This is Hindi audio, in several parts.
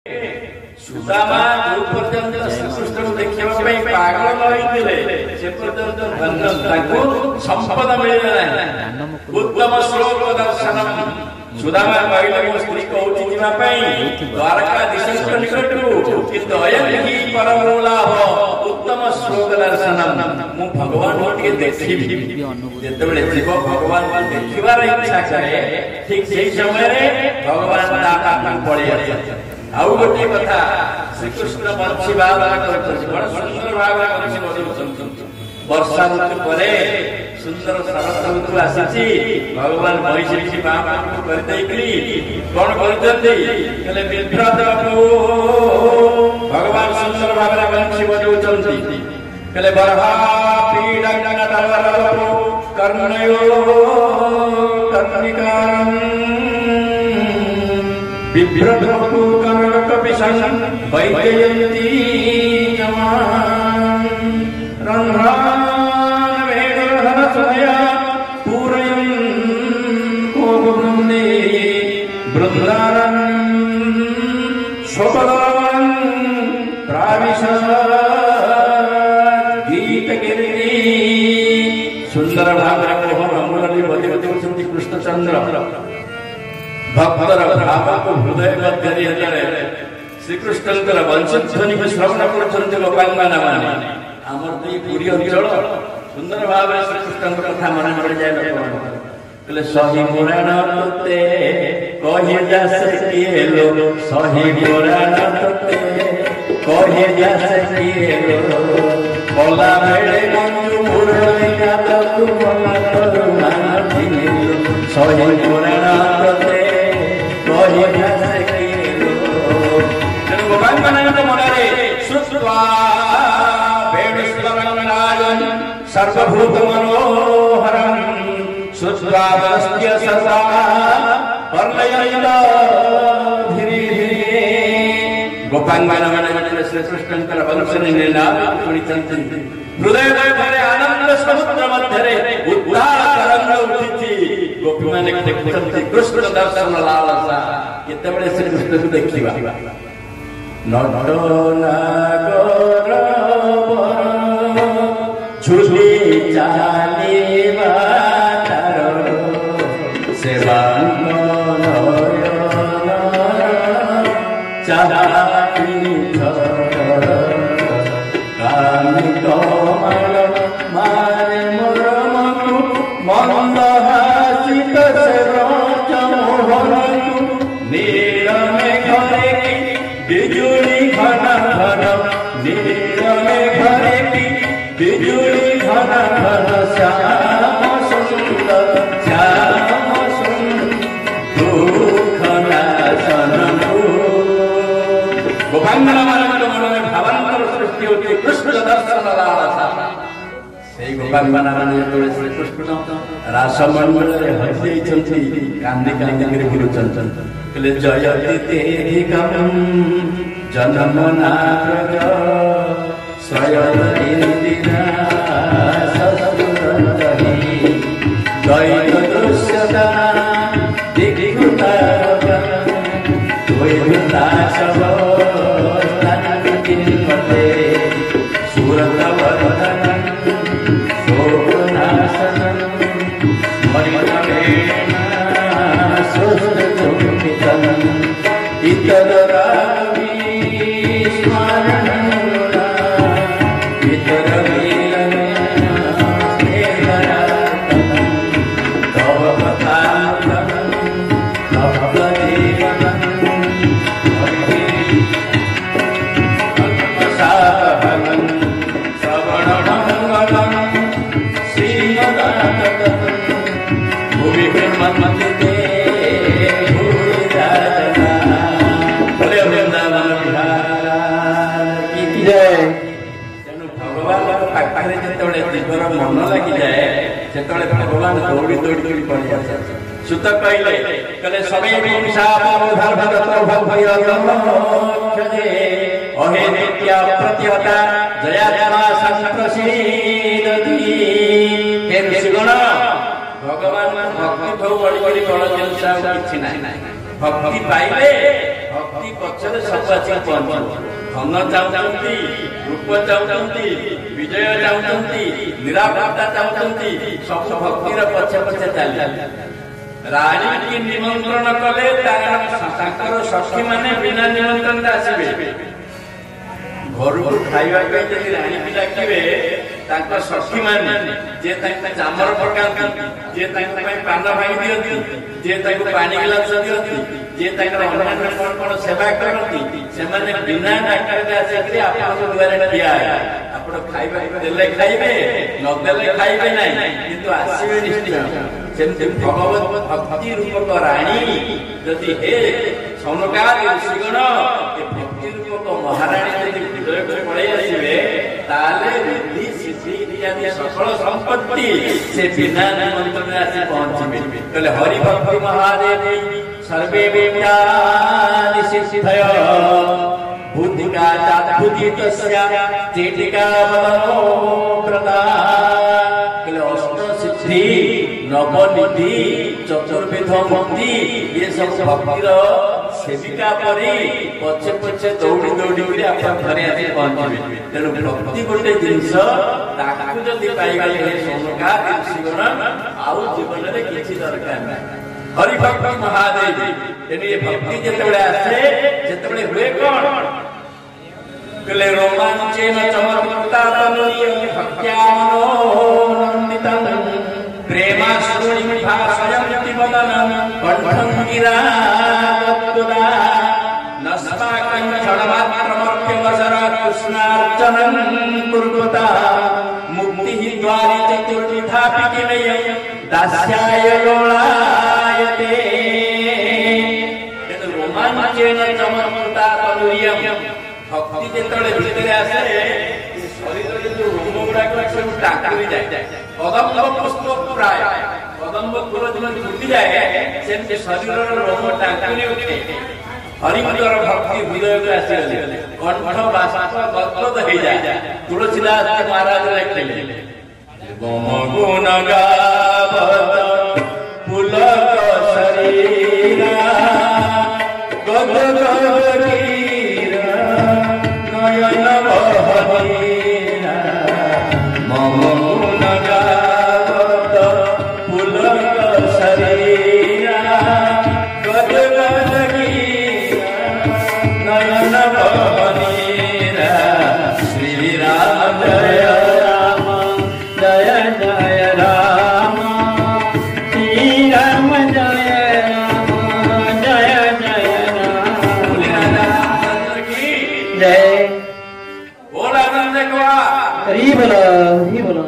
सुदामा जो पर्यंत श्रीकृष्ण को देखिबा पई पागल होइतिले से पर्यंत ताको संपद मिले नाही उत्तम श्लोक दर्शनम सुदामा कहले मो स्त्री कहउची जिमा पई द्वारका दिशस्थ निकटू किंतु अयं ही परमूला हो उत्तम श्लोक दर्शनम मु भगवान के देखिबी जेतेबेले जीव भगवान को देखिबार इच्छा करे ठीक सेही समय रे भगवान ताका पळि आसे आउ गोटे कथा श्रीकृष्ण बंशी बाबा करछन बड़ सुंदर बाबा करछन वर्षा ऋतु परे सुंदर शरत ऋतु आसीछि भगवान महिषी की बाबा को कर देइकली कोन करछन्ती कले विभ्रत भगवान सुंदर बाबा बंशी बजाउछन्ती कले बरहा पीडंगन तलवरलो कर्णयो कर्णिकां विभ्रतु कर्णकपिशं वैजयन्ती जवान् रन्ध्रान् वेणुहरसया पूरयन् कोवृन्दे बृन्दारन् शोकदान् प्राविशत् गीतगिरी सुंदर भावना मोहन अमूल्य बदिवती वसंती कृष्णचंद्र भक्तर भाव को हृदय मध्य श्रीकृष्ण वंशध्वनि को श्रवण कर गोपांगना माने आमर तो पूरी अंचल सुंदर भाव श्रीकृष्ण कथा मन पड़ जाए कहले सही पुराण तोते कहि जासे किए लो सही पुराण तोते कहि जासे किए लो बोला बेड़े मंजू मुरली गात तू मन करुणा दिने सही पुराण तोते सर्वभूत मनोहरं श्रुत्वा वस्त्य सर्वा पर्लयन्त धीरे धीरे गोपांगना मन श्रीकृष्ण कर वंशने नाम सुनिचंति हृदय भरे आनंद समुद्र मध्यरे उद्धार तरंग उठिछि गोपी माने देखुचंति कृष्ण दर्शन लालसा केतेबेले श्रीकृष्ण को देखिबा नट नागर झुली चालिबा तार सेवा चाहती कामी कमल मारे मोरमकु मंदहासित से मोहनकु नील मेघरे बिजुली घन घन नील मेघरे बिजुली घन घन श्याम सुंदर दुख नाशन गोपांगना मन भावांतर सृष्टि होती कृष्ण दर्शन लालसा से गोपांगना मन श्रीकृष्ण रासमंडल रे हरि चंती कांदी कांदी कर फिरुचंतन कले जयति तेधिकं जन्मना प्रज स्वयं इंदिरा ससुरतहि दैव दुष्यता दिग्गुता द्वैता शव तन्किन्वते सूरत वर्धनं शोकनाशनं मरितवेणा सुष्टुमितम् इतरावि स्मरणं मन लगी जाए से भगवान दौड़ी दौड़ी दौड़ी पड़ जाए सुत कहले सबै अहे नित्या प्रतिहता जयात्मा संप्रसीदति हे ऋषिगण भगवान भक्ति ठो बड़ी बड़ी बड़ जिनसा किछि नाही भक्ति पाइले भक्ति पक्षरे सब आसी पहुंच धन चाहती रूप चाहती विजय चाहती निरापत्ता चाहती सब भक्तिर पछे पछे चली रानी की निमंत्रण कले सखी माने बिना निमंत्रण आसबे घर को खाइबा जब रानी की डाकिबे सखी माने जे चामर पकाती जे पान भाई दियंती जे पानी गिलास दियंती जे अन्य कौन सेवा करती से बिना डाक्टर आसिक दुआरे ठिया आप खाइबा देले खाइबे नदेले खाइबे ना किंतु आसबे निश्चय सेमती भगवत भक्ति रूपक राणी जदि हे सौनकाद ऋषिगण भक्ति रूपक महाराणी जदि हृदय को पड़े आसबे ताले बुद्धि सिद्धि इत्यादि सकल संपत्ति से बिना निमंत्रण आसी पहुंचबे कहले हरि भक्ति महादेव सर्वे वेदानि सिद्धय बुद्धिका चात्भुति तस्या चेटिका मनो व्रता कहले अष्ट सिद्धि नवनिधि चतुर्विध मुक्ति ये सब भक्तिर सेविका परी पछे पछे दौड़ी दौड़ी आप घरे आसी पहुंचे तेणु भक्ति गोटे जिनस जदि पाइगले सौनका ऋषिगण आउ जीवन में किसी दरकार ना हरि भक्ति महादेव तेणु ये भक्ति जिते आसे जिते हुए कौन कहले रोमांचेन चमत्कृता भक्त्यानोनन्दितं प्रेमाश्रुणि भाषयन्ति वदनं कण्ठं गिरावत्तुदा नस्माकं क्षणमात्रमप्यवसर कृष्णार्चनं कुर्वता मुक्तिः द्वारि चतुर्विधापि किमयं दास्याय लोलायते रोमांचेन चमत्कृता भक्ति जिते भीतर आसे शरीर जो रोम गुड़ाक सब टाकुरी जाए कदम्ब पुष्प प्राय कदम्ब फूल जो फुटी जाए से शरीर रोम टाकुरी उठे हरिकर भक्ति हृदय को आसीगले कंठ बाष्प गदगद हो जाए तुलसीदास महाराज लिखले गुण गावत पुलक शरीरा गदगद नयन बहनीरा मम गुण गावत पुलक शरीरा गदगद नयन बहनीरा श्री राम जय राम जय जय राम श्री राम जय राम जय जय राम जय हरि बोलो हरि बोलो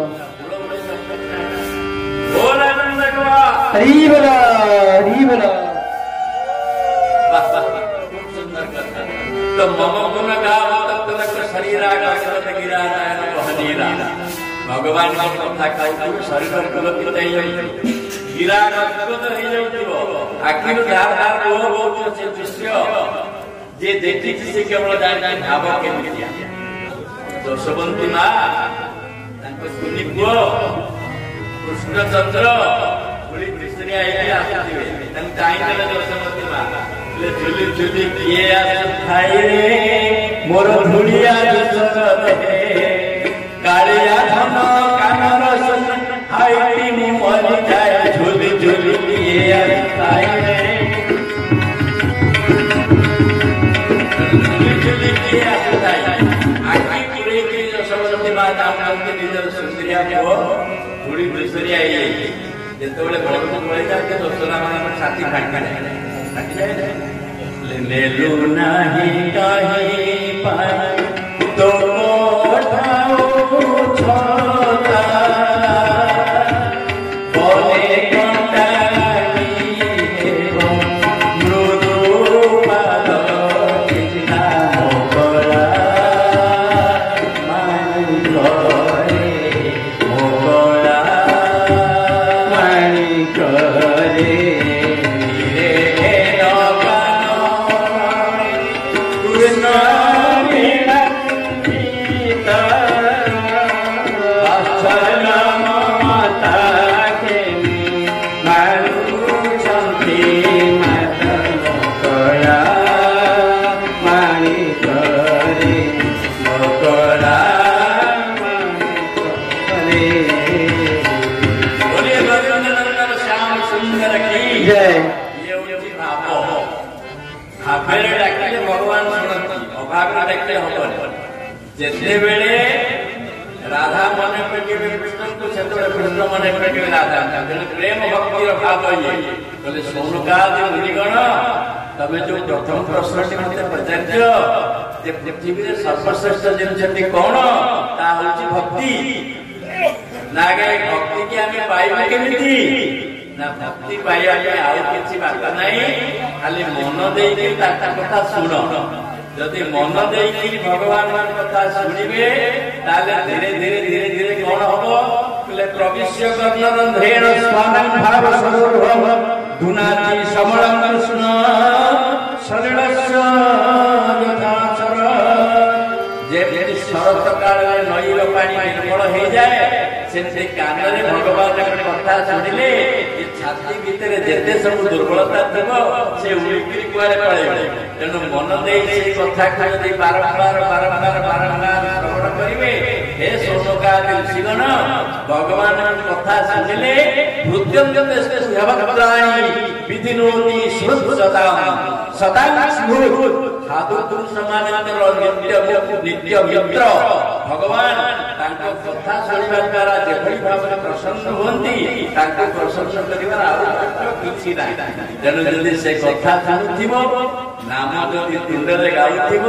बोल आनंद गवा हरि बोलो हरि बोलो खूब सुंदर कथा तो मम गुण गावत पुलक शरीरा गदगद गिरा नयन बहनीरा भगवान की कथा कहू शरीर पुलकित गिरा गदगद हो जाउथिबो आखिर धार धार लोह बहुत से दृश्य जे देखि से केवल जाने भाव केमितिया दशवंती माँ सुनी पुओ कृष्णचंद्र बुढ़ी कृष्णिया दशवंती माँ झुली झुली किए खाई रे मोर धुलिया कालिया धन कानर सुन हाई मरी जाए झुली झुली किए खाई रे झुली झुली किए सुंदरिया को थोड़ी दुसरिया जिते बड़े बड़े जाके दशहरा मान छाती फाटी जाए लेलु नहीं कहीं पाई तो Krishna ଭାବରେ ଡାକିଲେ ଭଗବାନ ଶୁଣନ୍ତି, ଅଭାବରେ ଡାକିଲେ ହବନି। ଯେତେବେଳେ ରାଧା ମନେ ପକେଇବେ କୃଷ୍ଣଙ୍କୁ, ସେତେବେଳେ କୃଷ୍ଣ ମନେ ପକେଇବେ ରାଧା। ପ୍ରେମ ଭକ୍ତିର ଭାବ ଇଏ କହିଲେ ସୌନକାଦି ମୁନିଗଣ, ତମେ ଯୋଉ ପ୍ରଥମ ପ୍ରଶ୍ନଟି ମତେ ପଚାରିଛ ଯେ ପୃଥିବୀରେ ସର୍ବଶ୍ରେଷ୍ଠ ଜିନିଷଟି କଣ, ତାହା ହଉଛି ଭକ୍ତି। ନା ଭକ୍ତି କି ଆମେ ପାଇବା କେମିତି? ନା ଭକ୍ତି ପାଇବା ପାଇଁ ଆଉ କିଛି ବାଟ ନାହିଁ, ଖାଲି ମନ ଦେଇକି ତା କଥା ଶୁଣ। ଯଦି ମନ ଦେଇକି ଭଗବାନଙ୍କ କଥା ଶୁଣିବେ ତାହେଲେ ଧୀରେ ଧୀରେ ଧୀରେ ଧୀରେ କଣ ହବ? ପ୍ରବିଶ୍ୟ କର୍ଣ୍ଣରନ୍ଧ୍ରେଣ ସ୍ୱାମଂ ଭାବ ସରୋଭ ଧୁନାତି ସମଳଂ କୃଷ୍ଣ ସଲିଳସ୍ୟ ଯଥାଚର। ଯେମିତି ଶରତ କାଳରେ ନଈର ପାଣି ନିର୍ମଳ ହେଇଯାଏ, ସେମିତି କାନରେ ଭଗବାନଙ୍କ କଥା ଶୁଣିଲେ ଛାତି ଭିତରେ ଯେତେ ସବୁ ଦୁର୍ବଳତା ଥିବ ସେ ଉଡ଼ିକିରି କୁଆଡେ ପଳେଇବ। ତେଣୁ ମନ ଦେଇ ସେଇ କଥାକୁ ଯଦି ବାରମ୍ବାର ବାରମ୍ବାର ବାରମ୍ବାର ଶ୍ରବଣ କରିବେ, ହେ ସୌନକାଦି ଋଷିଗଣ, ଭଗବାନଙ୍କ କଥା ଶୁଣିଲେ ବିଧିନୋତି ସଦାଂ ସଦାଂ ସାଧୁ ପୁରୁଷମାନଙ୍କର ନିତ୍ୟ ମିତ୍ର ଭଗବାନ ତାଙ୍କ କଥା ଶୁଣିବା ଦ୍ୱାରା ଯେଭଳି ଭାବରେ ପ୍ରସନ୍ନ ହୁଅନ୍ତି, ତାଙ୍କୁ ପ୍ରସନ୍ନ କରିବାର ଆଉ କିଛି ନାହିଁ। ତେଣୁ ଯଦି ସେ କଥା ଶୁଣୁଥିବ, ନାମ ଯଦି ତୁଣ୍ଡରେ ଗାଉଥିବ,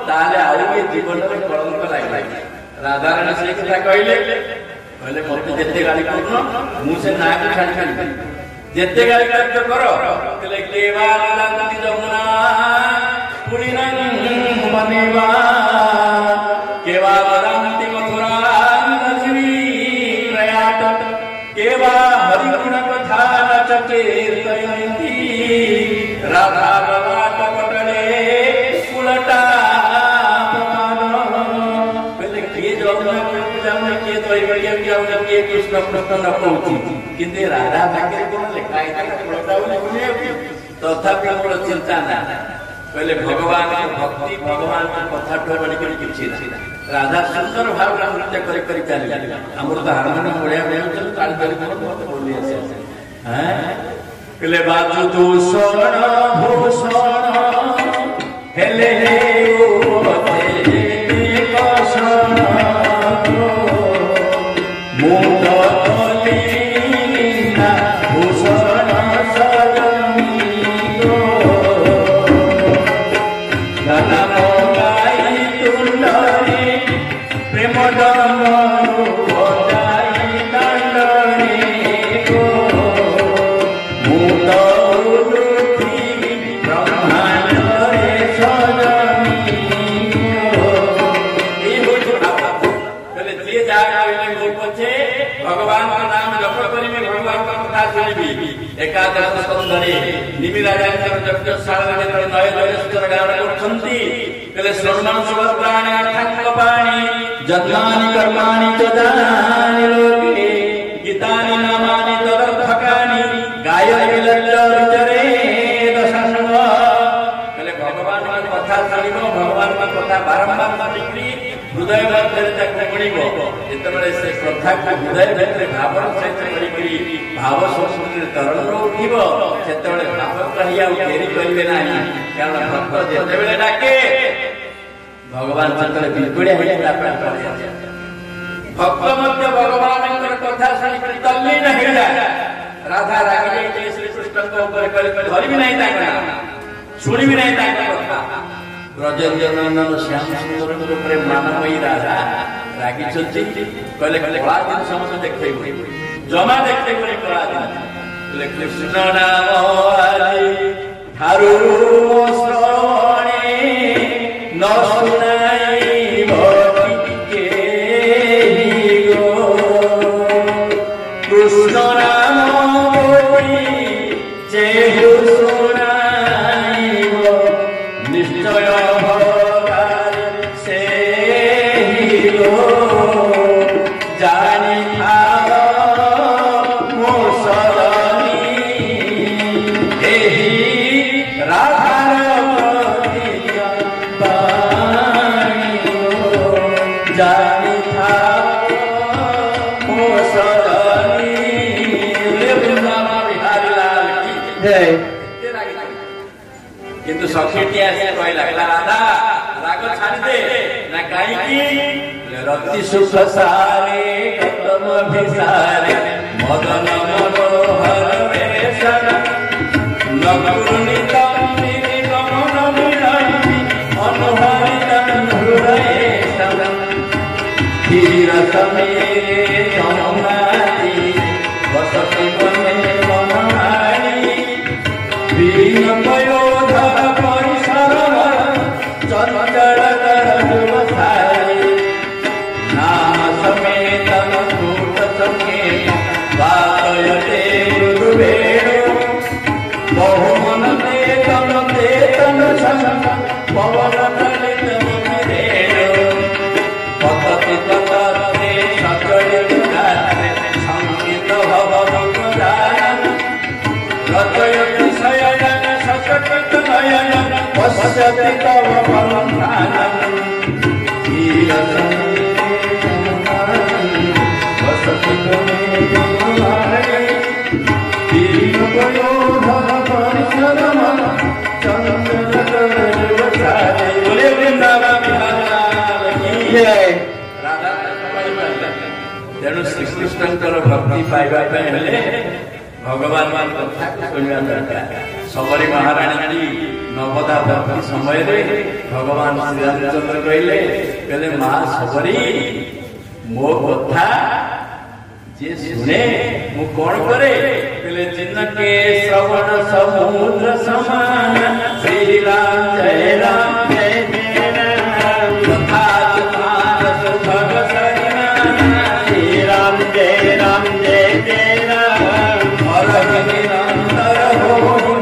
ତାହେଲେ ଆଉ ଏ ଜୀବନରେ କଳଙ୍କ ଲାଗିଲା। ରାଧାରାଣୀ ସେ କଥା କହିଲେ ମତେ ଯେତେ ଗାଳି କରୁନ, ମୁଁ ସେ ନାଁକୁ ଛାଡ଼ିବି, ଯେତେ ଗାଳି କାର୍ଯ୍ୟ କର। କହିଲେ କେବାଲାନ୍ତି ଯମୁନା ପୁଳିନା ବନେଇବା, କେବାଲାନ୍ତି ମଥୁରା ପ୍ରୟାତ, କେବା ହରିଗୁଣ କଥା ଚକେନ୍ତି, ରାଧା ବାଟ ପଟରେ କୁଳଟା କୃଷ୍ଣ କୃଷ୍ଣ ନ କହୁଛି, କିନ୍ତୁ ରାଧା ଭାଗ୍ୟରେ କଣ ଲେଖା ତଥାପି ଆମର ଚିନ୍ତା ନା। କହିଲେ ଭଗବାନଙ୍କ ଭକ୍ତି, ଭଗବାନଙ୍କ କଥାଠୁ ବଳିକରି କିଛି ନାହିଁ। ରାଧା ସୁନ୍ଦର ଭାବରେ ନୃତ୍ୟ କରି କରି ଚାଲିଲେ। ଆମର ତ ହାରମୋନିୟମ ବଢିଆ ବଜାଉଛନ୍ତି, ତାଳି ଧରି ମତେ ବୋଲି ଆସେ। କହିଲେ ବାଜୁ ଦୂଷଣ ଭୂଷଣ ହେଲେ ଏକାଦଶ ସ୍କନ୍ଧରେ ନିମିରାଜାଙ୍କର ଯଜ୍ଞଶାଳାରେ ଯେତେବେଳେ ନୟ ଜୟସ୍ତର ଗାନ କରୁଛନ୍ତି, କହିଲେ ଶ୍ରମଣ ସୁଭଦ୍ରାଣୀ ଠାକୁର ପାଣି ଯଜ୍ଞାନି କର୍ମାଣି ଚଦାନି ଲୋକେ ଗୀତାନି ନାମାନି ତଦର୍ଥକାନି ଗାୟ ବିଲଜ୍ଜରେ ଦଶାସନ। କହିଲେ ଭଗବାନଙ୍କ କଥା ଶୁଣିବ, ଭଗବାନଙ୍କ କଥା ବାରମ୍ବାର ଶୁଣିକି ହୃଦୟ ମଧ୍ୟରେ ତାକୁ ଶୁଣିବ। ଯେତେବେଳେ ସେ କଥାକୁ ହୃଦୟ ଭିତରେ ଭାବର ସହିତ କରିକି ଭାବ ସଂସ୍କୃତିରେ ତରଙ୍ଗ ଉଠିବ, ସେତେବେଳେ ଭାବ କହି ଆଉ ଡେରି କରିବେ ନାହିଁ। କାରଣ ଭକ୍ତ ଯେତେବେଳେ ଡାକେ ଭଗବାନ ସେତେବେଳେ ବିଗୁଳିଆ ହେଇ ଭକ୍ତ ମଧ୍ୟ ଭଗବାନଙ୍କର କଥା ଶୁଣିକରି ତଲ୍ଲୀନ ହେଇଯାଏ। ରାଧା ରାଗି ଶ୍ରୀକୃଷ୍ଣଙ୍କ ଉପରେ ଧରିବି ନାହିଁ ତାଙ୍କ ନାଁ, ଶୁଣିବି ନାହିଁ ତାଙ୍କ କଥା। ବ୍ରଜନନ୍ଦନ ଶ୍ୟାମ ସୁନ୍ଦରଙ୍କ ଉପରେ ମାନମୟୀ ରାଧା ରାଗିଛନ୍ତି। କହିଲେ କଳା ଜିନିଷ ମତେ ଦେଖେଇବ, ଜମା ଦେଖେଇବନି କଳା ଜିନିଷ। କହିଲେ କୃଷ୍ଣ ନାମ ଠାରୁ ଶ୍ରବଣେ ନ ଶୁଣାଇବ କୃଷ୍ଣ ନାମ ଯେହୁ ଶୁଣାଇବ ନିଶ୍ଚୟ ସେ ଜାଣି ମୋ ସரணୀ ଏହି ରାଧା किंतु सखीटी आसी कहला राधा राग छाड़दे ना कहीं रति सुख सारे कदम भिसारे मदन मनोहर वेशन नकुरुणित गमन विरंति अनुहरित हृदय सदन धीर समेरे जमुनाती वसति बने मनमानी वीण पयोधर परिसर चंचल कर नाम समेत कूट संकेत वादयते मृदुवेणु बहुमन तेतन संग पवन ललित मुनिरेणु पतति ततते सकलित गात्रे संगीत भवदुदानम् रचयति शयनं सचकित नयनं पश्यति तव परमानन्दम् वसति बने मनमानी वीण पयोधर परिसर चंचल कर बसारे बोले वृंदावन बिहार की जय। राधा तेणु श्रीकृष्णଙ୍କର भक्ति पाइबा ପାଇଁ ହେଲେ भगवान कथा सुनिया दरकार। सबरी महाराणी नवदा भक्ति समय भगवान श्री रामचंद्र कहले माँ सबरी मो कथा जे सुने मु कौन करे कहले जिनके श्रवण समुद्र समान श्री राम जय राम कथा तुम्हार सुभग सरिना श्री राम जय राम हर निरंतर हो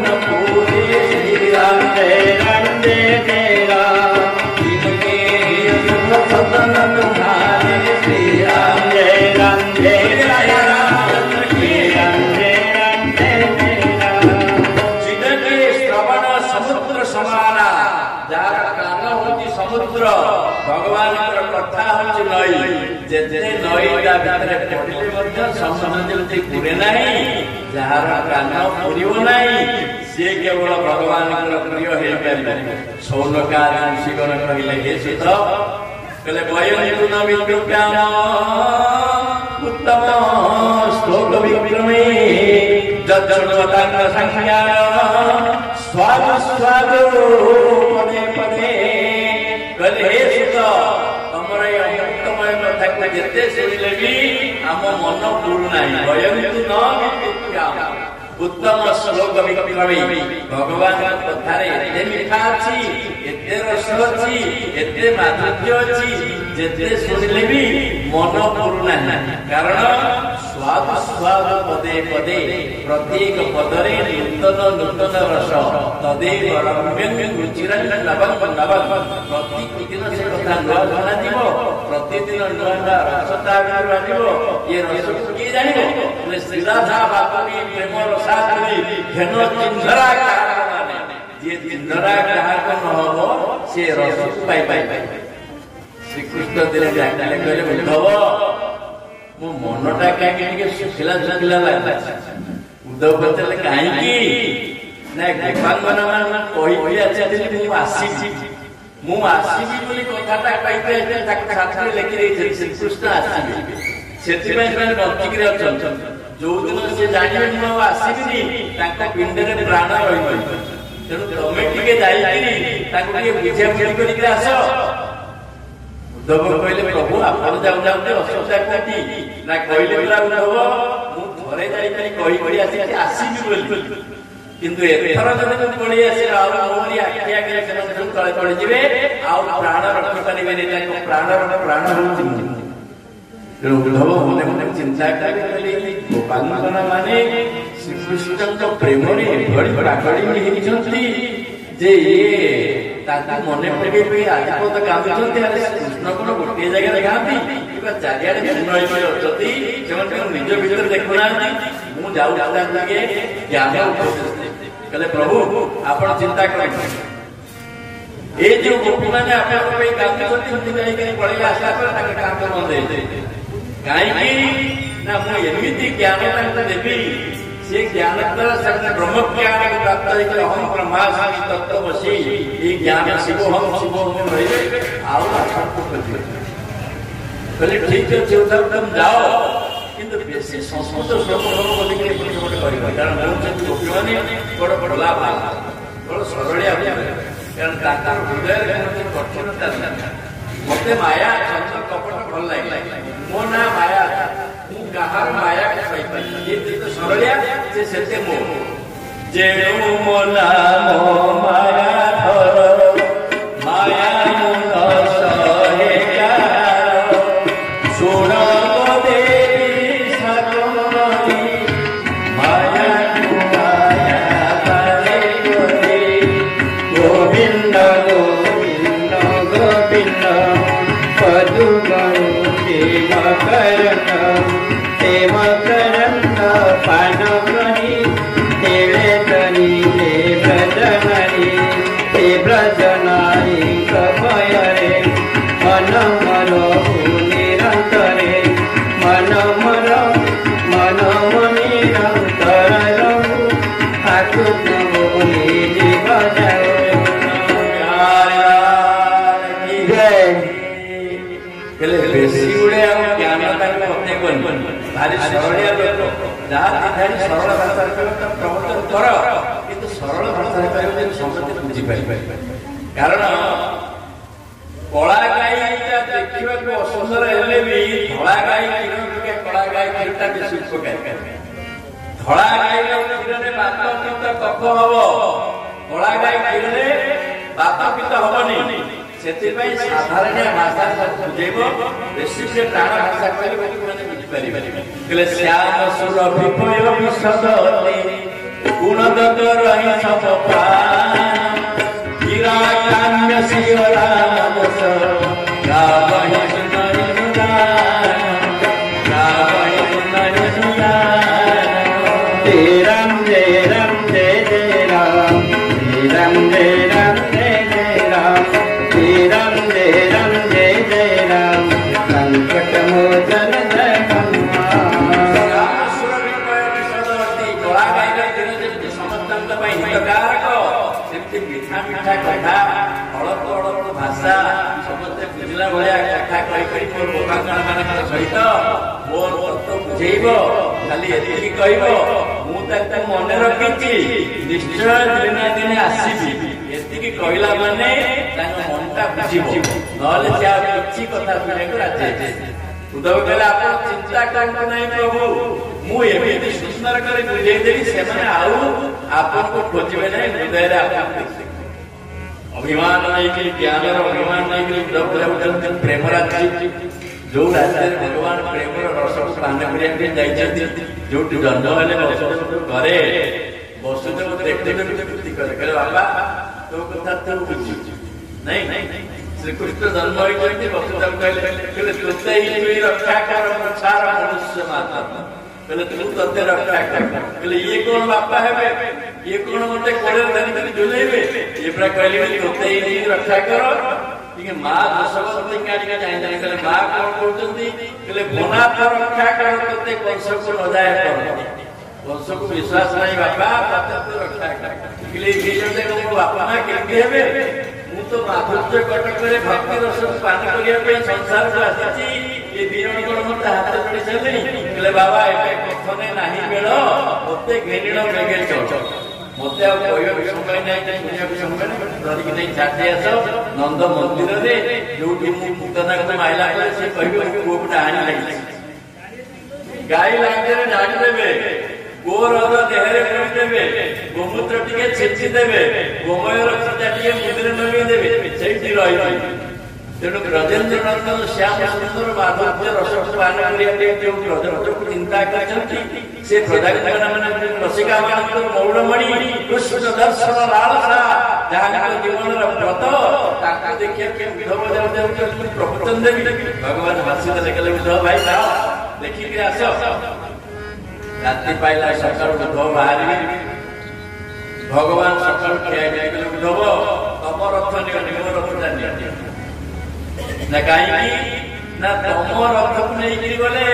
न पूरे श्री राम जय राम जिनके सदन तुम्हारे श्री राम जय राम जिनके श्रवण समुद्र समाना जार कान होची समुद्र भगवान कथा होची नई जेते नई ता भितरे पड़िले मध्य संसार जल्दी पुरे नाही जार कान पुरियो नाही से केवल भगवान प्रिय हे पारे सौनकार ऋषिगण कहले हे सीत कहले वयं न विद्रुप्याम उत्तम श्लोक विक्रमे जज्जनवतांग संख्याय स्वाद स्वाद पदे पदे कहले हे सीत तमर ये अमृतमय कथा को जेते सुनिले भी आम मन पूर्ण नाही वयं न विद्रुप्याम उत्तम श्लोक विक्रमे भगवान कथारे एते मिठा अछि एते रस अछि एते माधुर्य अछि जेते सुनिले भी मन पूर्ण नाही कारण स्वाद स्वाद पदे पदे प्रत्येक पदरे नूतन नूतन रस तदेव रम्यं रुचिरं नवं प्रतिदिन से कथा नुआ जଣା দিব प्रतिदिन नुआ रसता आनिब ये रस किए जानिब श्री राधा बापी प्रेम रसाग्नि घेन चिन्हरा माने जे चिन्हरा ग्राहक न हो से रस पाई पाई श्रीकृष्ण दिने डाकले कहले उद्धव मो मनटा काहे सुखिला सुखिला लागला उद्धव कहले काहे ना भगवान मन कहि कहि आछे मु आसीबी बोली कथाटा पाइते ताक छात्र लेखि रे श्रीकृष्ण आसीबी सेति पय पय बंतिकरे अछन जो दिन से जानिबे मु आसीबी ताक पिंडरे प्राण रहिबो तेनु तमे टिके जाई ताक टिके बुझा बुझी करि आस उद्धव कहले प्रभु आपण जाऊ जाऊ असुविधा कोठी ना कहले बोला उद्धव मु थरे जाई कहि कहि आसीबी बोली किंतु एथर जने पड़ी आसी और मोरी आखिया के से तळे तळे जिवे आ प्राण रख परिबे नै ताको प्राण होची तेणु उद्धव मने मने चिंता करी गोपाल माने श्रीकृष्ण प्रेम रे बड़ी प्राकड़ी हेइछंती जे ताता मने पड़े पे आज तो काम चलते अरे कृष्ण को गोटे जगह देखाती किबा चारियाडे सुनई पय अछती जेमन निज भीतर देखुना मु जाऊ लागे ज्ञान उपदेश कहले प्रभु आपण चिंता करें ए जो गोपी माने आपण पे काम करती होती जाई के पड़े आशा पर ताके काम बंद हे काई की ना मु एमिति ज्ञान ताके देबी से ज्ञान द्वारा से ब्रह्म ज्ञान को प्राप्त है कि हम ब्रह्मास्मि तत्त्वमसि ये ज्ञान शिवोहम रहिबे आउ सबको कहले ठीक है तुम जाओ किंतु बेसी संस्कृत श्लोक बोली के छोटे करिबा कारण मोर गोपी माने बड़ बड़ लाभ बड़ सरलिया कारण ताकर हृदय रे कठिनता मते माया चंचल कपट भल लागे मो ना माया मु कहार माया के सहित ये तो सरलिया से सेते मो जे मो नाम माया धर माया मुन सहे कार सुन भारी सरलिया लोक जहाँ दिखाई सरल भाषा प्रवर्तन कर किंतु सरल भाषा समझते बुझीपारे कारण कला गाई देखा असुंदर हेले भी धला गाई क्षीर कला गाई क्षीरटा बेसी उपकारी धला गाई क्षीर बात पित्त कफ हम कला गाई क्षीर बात पित्त हमनी से साधारण भाषा बुझेब बेसी से टाण भाषा कहले श्याम सुर विपय विशद गुणदत रही सब हीरा काम्य शिवरा मनस गावहि सुनरि सुदान गावहि सुनरि सुदान जय राम जय राम जय जय राम जय राम जय राम जय जय राम जय राम जय राम जय जय राम संकट मोचन जय मीठा कथा अलग अलग भाषा समस्ते बुझला भाया कथा कही मोर बोका सहित मोर तत्व बुझेब खाली एति कहब मुझे मन रखी निश्चय दिने दिने आसबि एति कहला माने मनटा बुझब ना कि कथा शुणा राजी उद्धव कहला आप चिंता करते नहीं प्रभु मुझे सुंदर कर बुझेदेवी से आपको खोजे ना हृदय अभिमान नहीं ज्ञान अभिमान नहीं प्रेम राज्य जो राज्य भगवान प्रेम रस को पान करने जो जन्म हेले घरे वसुदेव देखते कहे बाबा तो कथा तो बुझी नहीं श्रीकृष्ण जन्म होती वसुदेव कहले तुते ही रक्षा कर संसार मनुष्य माता कहले तू तते रक्षा कर कहले ये कौन बापा है ये कौन मते कोड़े धरी झुलेबे ये पूरा कहले तुते ही रक्षा कर कि मां दशवती काटी का जाय जाय कहले मां कौन करतंती कहले बना तो रक्षा कर तते कंस को न जाय कर कंस को विश्वास नहीं बापा तते तो रक्षा कर कहले ये जने को बापा ना के हेबे तो माधुर्य कटक भक्ति रस पान करने संसार को आसी ये बीरण गुण मत हाथ जोड़ी चले कहले बाबा एटे कथने नाही बेल मते घेरिण मेगे चल मते आ कोई समय नहीं दुनिया को समय धरि कि नहीं छाटे आस नंद मंदिर रे जोटी मु पूतना को माइला से कहबो गोपटा हानि लागि गाय लागे डाली देबे गोर देहरे कर देबे गोमूत्र टिके छेची देबे गोमय रस टिके मुद्रे नमी देबे सेठी रही तेणु ब्रजेन्द्र नंदन श्याम सुंदर माधुर्य रस पान करिया जो ब्रज को चिंता करछंती से प्रजापति माने रसिका मानक मौलमणि कृष्ण दर्शन लालसा जहां जीवन व्रत ताको देखिए के विधव देव प्रवचन देवी भगवान हसित लेकले विधव भाई जाओ देखि के आसो रात्रि पाइला सकाळ उद्धव बाहरी भगवान सकाळ खिया गए उद्धव तम रथ निम रथ जानी ना कहीं ना तम रथ को नहीं गले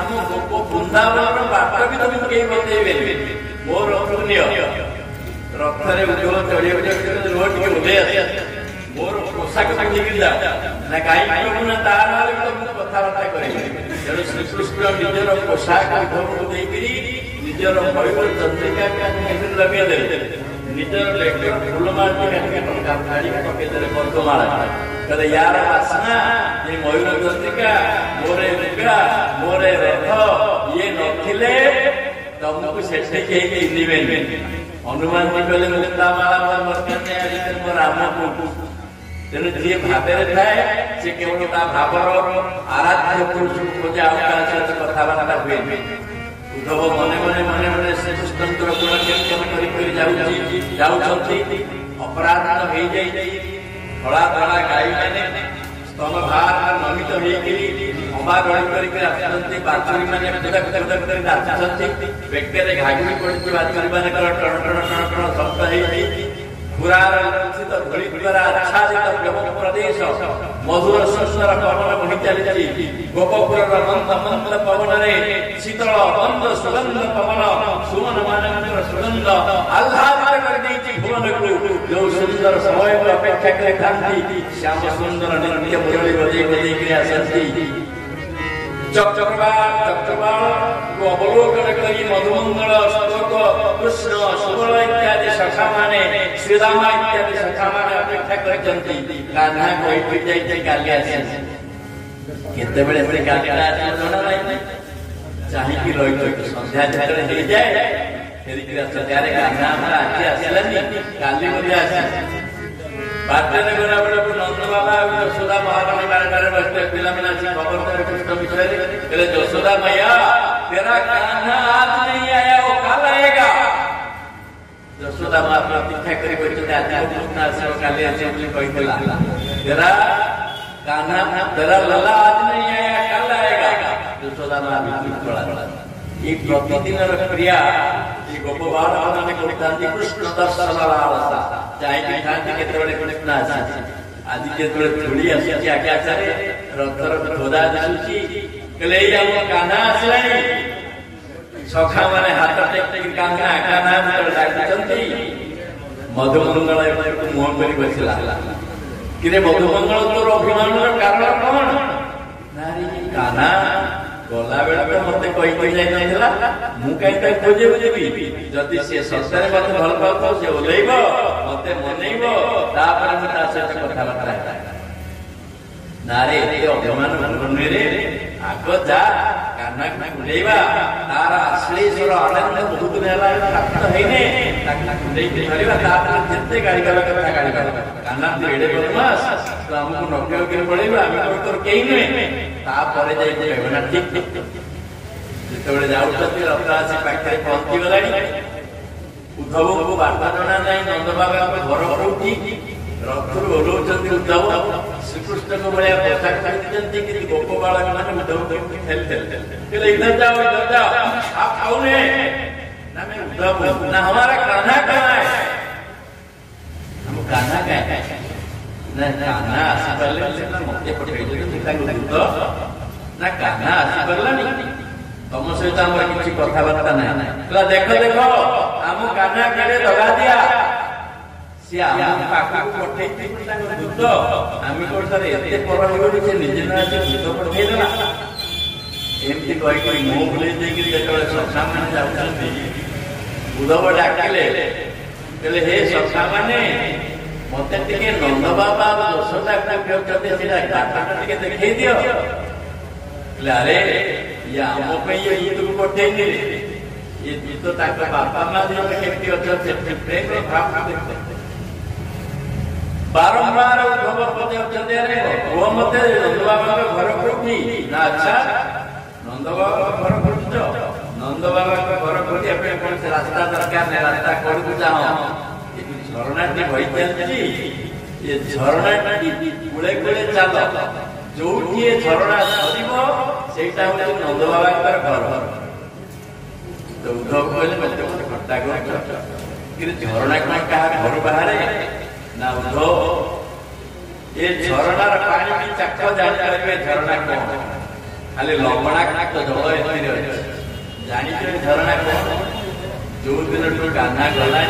ଆମ ଗୋପ ବୃନ୍ଦାବନର ବାଟ ବି ତମକୁ କେହି ବତେଇବେନି। ମୋର ପୁଣ୍ୟ ରଥରେ ଉଦ୍ଧବ ଚଢିବାକୁ ରୋଡ ଟିକେ ଓହ୍ଲେଇ ଆସେ, ମୋର ପୋଷାକ ପିନ୍ଧିକି ଯାଅ ନା କାହିଁକି ପ୍ରଭୁ ନା ତା ନାଁରେ ତମକୁ କଥାବାର୍ତ୍ତା କରିବି। ତେଣୁ ଶ୍ରୀକୃଷ୍ଣ ନିଜର ପୋଷାକ ଉଦ୍ଧବକୁ ଦେଇକିରି ନିଜର ମୟୂର ଚନ୍ଦ୍ରିକା ଲଗେଇଦେଲେ, ନିଜର ଲେଖର ଫୁଲମାଳ ପକେଇଦେଲେ ପଦ୍ମମାଳା। କହିଲେ ୟାର ବାସନା ଏ ମୟୂର ଚନ୍ଦ୍ରିକା ମୋରେ ଲୁଗା ମୋରେ ରଥ ଇଏ ନଥିଲେ ତମକୁ ସେଠି କେହି ଚିହ୍ନିବେନି। ହନୁମାନ କହିଲେ ମୁକ୍ତାମାଳା ମୋ ରାମକୁ। ତେଣୁ ଯିଏ ଭାବରେ ଥାଏ ସେ କେବଳ ତା ଭାବର ଆରାଧ୍ୟ ପୁରୁଷକୁ ଖୋଜେ, ଆଉ କାହା ସହିତ କଥାବାର୍ତ୍ତା ହୁଏନି। ଉଦ୍ଧବ ମନେ ମନେ ମନେ ମନେ ଶ୍ରୀକୃଷ୍ଣଙ୍କର ଗୁଣ କୀର୍ତ୍ତନ କରି କରି ଯାଉଛନ୍ତି। ଅପରାଧ ହେଇଯାଇଛି, ଧଳା ଧଳା ଗାଈମାନେ ସ୍ତନ ଭାର ନମିତ ହେଇକିରି ଅମାଗଳି କରିକି ଆସୁଛନ୍ତି। ବାଛୁରୀ ମାନେ କରି ନାଚୁଛନ୍ତି, ବେକରେ ଘାଘୁରି ପଡିଛି ବାଛୁରୀ ମାନଙ୍କର ଟଣ ଟଣ ଟଣ ଟଣ ଶବ୍ଦ ହେଇଛି। ପୁରାର ଲକ୍ଷିତ ଧୂଳି ଦ୍ୱାରା ଆଚ୍ଛାଦିତ ପ୍ରେମ ପ୍ରଦେଶ ମଧୁର ସୁନ୍ଦର ପବନ ବହି ଚାଲିଛି। ଗୋପପୁରର ମନ୍ଦ ମନ୍ଦ ପବନରେ ଶୀତଳ ମନ୍ଦ ସୁଗନ୍ଧ ପବନ ସୁମନ ମାନଙ୍କର ସୁଗନ୍ଧ ଆହ୍ଲାଦିତ କରିଦେଇଛି ଭୁବନକୁ। ଯୋଉ ସୁନ୍ଦର ସମୟକୁ ଅପେକ୍ଷା କରିଥାନ୍ତି ଶ୍ୟାମ ସୁନ୍ଦର ନୃତ୍ୟ ମୁରଳୀ ବଜେଇ ବଜେଇକିରି ଆସନ୍ତି। ଚକ୍ରବାଳକୁ ଅବଲୋକନ କରି ମଧୁମଙ୍ଗଳ ଶ୍ଲୋକ କୃଷ୍ଣ ସୁବଳ ଇତ୍ୟାଦି ସଖାମାନେ ଶ୍ରୀରାମ ଇତ୍ୟାଦି ସଖାମାନେ ଅପେକ୍ଷା କରିଛନ୍ତି। କାହ୍ନା କହି ଯାଇ କାଲି ଆସି କେତେବେଳେ ସେ କାଲିଟା ଆସିବ ଜଣା ନାହିଁ। ଚାହିଁକି ରହିଛନ୍ତି ସନ୍ଧ୍ୟା ଯେତେବେଳେ ହେଇଯାଏ ଫେରିକି ଆସନ୍ତି। ଆରେ କାହ୍ନା ଆମର ଆଜି ଆସିଲାନି, କାଲି ମଧ୍ୟ ଆସି ବାଟରେ ଗଲା ବେଳକୁ ନନ୍ଦ ବାବା ଆଉ ଯଶୋଦା ମହାରାଣୀ ବାରଟାରେ ବସିଲେ। ପିଲାମାନେ ଆସି ଖବର ଦେଲେ କୃଷ୍ଣ ବିଷୟରେ। କହିଲେ ଯଶୋଦା मैया तेरा कान्हा आज नहीं आया, वो कल आएगा। ଯଶୋଦା ମା ପ୍ରତୀକ୍ଷା କରି କହିଛନ୍ତି ଆଜି କୃଷ୍ଣ ଆସିବ କାଲି ଆସିବ ବୋଲି କହିଥିଲା। ତେରା କାହ୍ନା ତେରା ଲଲା ଆଜ नहीं आया, कल आएगा। ଯଶୋଦା ମା ବିଲକୁଲ ପଳା। এই ପ୍ରତିଦିନର କ୍ରିୟା এই ଗୋପ ବାଳକମାନେ କରିଥାନ୍ତି କୃଷ୍ଣ ଦର୍ଶନ ଲାଳସା। ଚାହିଁକି ଥାନ୍ତି କେତେବେଳେ କୃଷ୍ଣ ଆସିଛି। ଆଜି ଯେତେବେଳେ ଧୂଳି ଆସିଛି ଆକାଶରେ ରଥର ଧ୍ୱଜା ଦିଶୁଛି, କହିଲେ ଏଇ ଆମ କାହ୍ନା ଆସିଲାଣି। ସଖା ମାନେ ହାତ ଟେକି କାହ୍ନା କାହ୍ନା ଡାକିଛନ୍ତି। ମଧୁମଙ୍ଗଳ ଏପଟକୁ ମୁହଁ କରି ବସିଲା। କିରେ ମଧୁମଙ୍ଗଳ ତୋର ଅଭିମାନର କାରଣ କଣ? କାହ୍ନା ଗଲା ବେଳେ ତ ମତେ କହି ଯାଇନଥିଲା, ମୁଁ କାହିଁ ତାକୁ ଖୋଜି ଯିବି। ଯଦି ସେ ସତରେ ମତେ ଭଲ ପାଉଥିବ ସେ ଓହ୍ଲେଇବ ମତେ ମନେଇବ, ତାପରେ ମୁଁ ତା ସହିତ କଥାବାର୍ତ୍ତା। ନାରେ ଏତେ ଅଭିମାନ ନୁହେଁ, ଆଗ ଯା କାହ୍ନାକୁ କୁଣ୍ଡେଇବା। ତାର ଆଶ୍ଳେଷର ଆନନ୍ଦ ବହୁତ ଦିନ ହେଲା ପ୍ରାପ୍ତ ହେଇନି, ତାକୁ କୁଣ୍ଡେଇକି ଧରିବା। ତାପରେ ଯେତେ ଗାଳିବା କଥା ଗାଳିବା। କାହ୍ନା ଏଡେ ବଦମାସ, ତ ଆମକୁ ନକେଇକି ପଳେଇବ, ଆମେ ତୋର କେହି ନୁହେଁ। ତାପରେ ଯାଇ କହିବ ନା ଠିକ। ଯେତେବେଳେ ଯାଉଛନ୍ତି ରଥ ଆସି ପାଖରେ ପହଞ୍ଚିଗଲାଣି। ଉଦ୍ଧବଙ୍କୁ ବାଟ ଜଣା ନାହିଁ। ନନ୍ଦ ବାବାଙ୍କ ଘର କୋଉଠି? ରଥରୁ ଓହ୍ଲଉଛନ୍ତି ଉଦ୍ଧବ। ଶ୍ରୀକୃଷ୍ଣଙ୍କ ଭଳିଆ ପୋଷାକ ପିନ୍ଧିଛନ୍ତି, କିନ୍ତୁ ଗୋପ ବାଳକ ମାନେ ଉଦ୍ଧବଙ୍କୁ ଠେଲି ଠେଲି ଇଧର ଯାओ आप कौन है? ना मैं उद्धव हूं। ना हमारा कान्हा कहाँ है? हम कान्हा का है ना। कान्हा आसी पारे मत पठेई ना कान्हा आसी पारानी तुम सहित आम किसी कथबार्ता ना। देख देख आम कान्हा केड़े दगा दिया सी आम पाखक पठेई दूत आम कोठारे एते पर से निजे ना दूत पठेई देला। एमती कही मुह बुलेई देकी जेतबेले सखा माने जाउछन्ती उद्धव डाकिले कहले हे सखा माने मते टिके नंद बाबा यशोदा कहते सीधा घाटा टिके देखई दियो। अरे ये आम पे ये गीत को पठेइले ये गीत ताका बापा मां दिन केमती अच्छे प्रेम भाव देखते बारंबार उद्धव पदे अछते। अरे वो मते नंद बाबा घर कोठी ना? अच्छा नंद बाबा घर खोज। नंद बाबा घर खोजिया कौन से रास्ता दरकार नहीं, रास्ता करकू जाओ। झरणाटी बही चलती, ये झरणाटी कूले कूले चल। जो झरणा सर से नंद बाबा घर। तो उद्धव कहले मत गोटे घटा कि झरणा कौन क्या घर बाहर ना? उद्धव ये झरणार पानी भी चाख जापर झरणा कौन? खाली लवणाक्त जल ए जानी झरणा कौन जो दिन कान्हा गला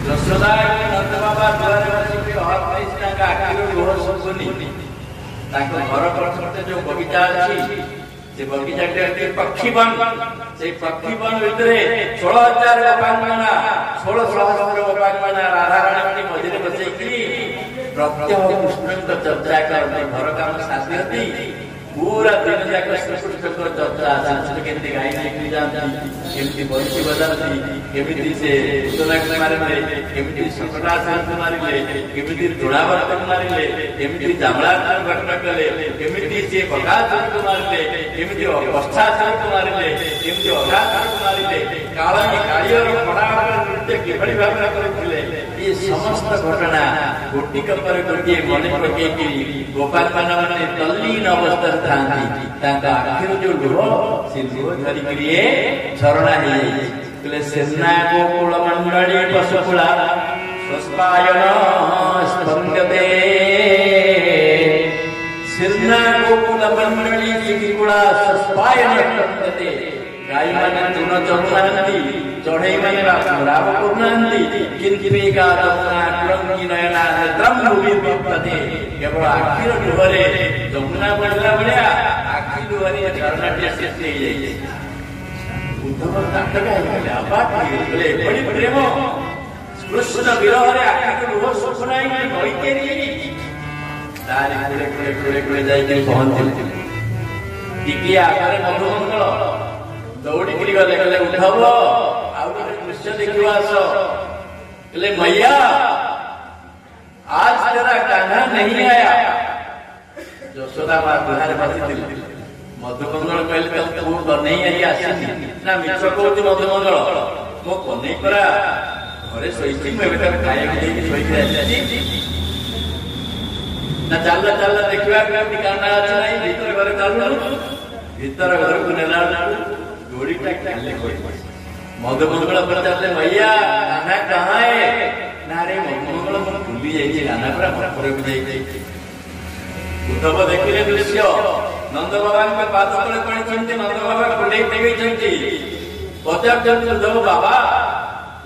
यशोदा नंद बाबा द्वार बसिक आखिर लुह शुभुनी घर पछपटे जो बगीचा अच्छी से बगीचा पक्षीवन से पक्षीवन भितर 16,000 गोपांगना 16,000 गोपांगना राधा रानी मझे बसैकी प्रत्यह कृष्ण चर्चा कर घर काम साथी पूरा दिन जाक श्रीकृष्ण चर्चा केमती गाई लेकिन जाती केमती बंशी बजाती केमती से उदना मारे केमती संकटासन मारे केमती द्रोणावर्तन मारे केमती जामलासन घटना कले केमती से बकासन मारे केमती अवस्थासन मारे केमती अघासन मारे काली कालियर पड़ावर नृत्य किभली भावना करथिले ये समस्त घटना गोटिक पर गोटे मन पकेकी गोपाल माने तल्लीन अवस्था थांती ताका आखिर जो लुह से लुह धरी करिए झरणा हे कले सेना गोकुल मंडली पशुकुला स्वस्पायन स्पंदते सेना गोकुल मंडली चिकिकुला स्वस्पायन स्पंदते गाई माने तुन चढ़ुनांती चढ़ई माने राव करुनांती किंतु एका जमुना कुरंगी नयना नेत्रम विपत्ते केवल आखिर लुहरे जमुना बढ़ला बढ़िया आखिर लुहरे झरनाटी से जाइए उद्धव नाटक है अबाक बोले बड़ी प्रेम कृष्ण विरह रे आखिर लुह सुख नहीं नई केरी तारी कुले कुले कुले जाई के पहुंच टिकी आगे मधुमंगल दौड़ी करी गले गले उठाव आउ दृश्य देखियो आस कहले मैया आज तेरा कान्हा नहीं आया यशोदा मां दुहार बसिथिल मधुमंगल कहले तू नहीं आई आसी ना मिछ कहूती मधुमंगल मो कन्हई परा घरे सोईथि मैं बेटा खाए के सोई आसी ना चल चल देखिबा के कान्हा अछि नहीं भीतर घरे चालू भीतर घर को नेला गोड़ी मधुमंगल पचारे भैया कान्हा कहाँ है ना रे मधुमंगल मैं भूली जाइए कान्हा पूरा मथुरा को जाइए उद्धव देखिले दृश्य नंद बाबा के पाद तले पड़े नंद बाबा कुंडे पचार उद्धव बाबा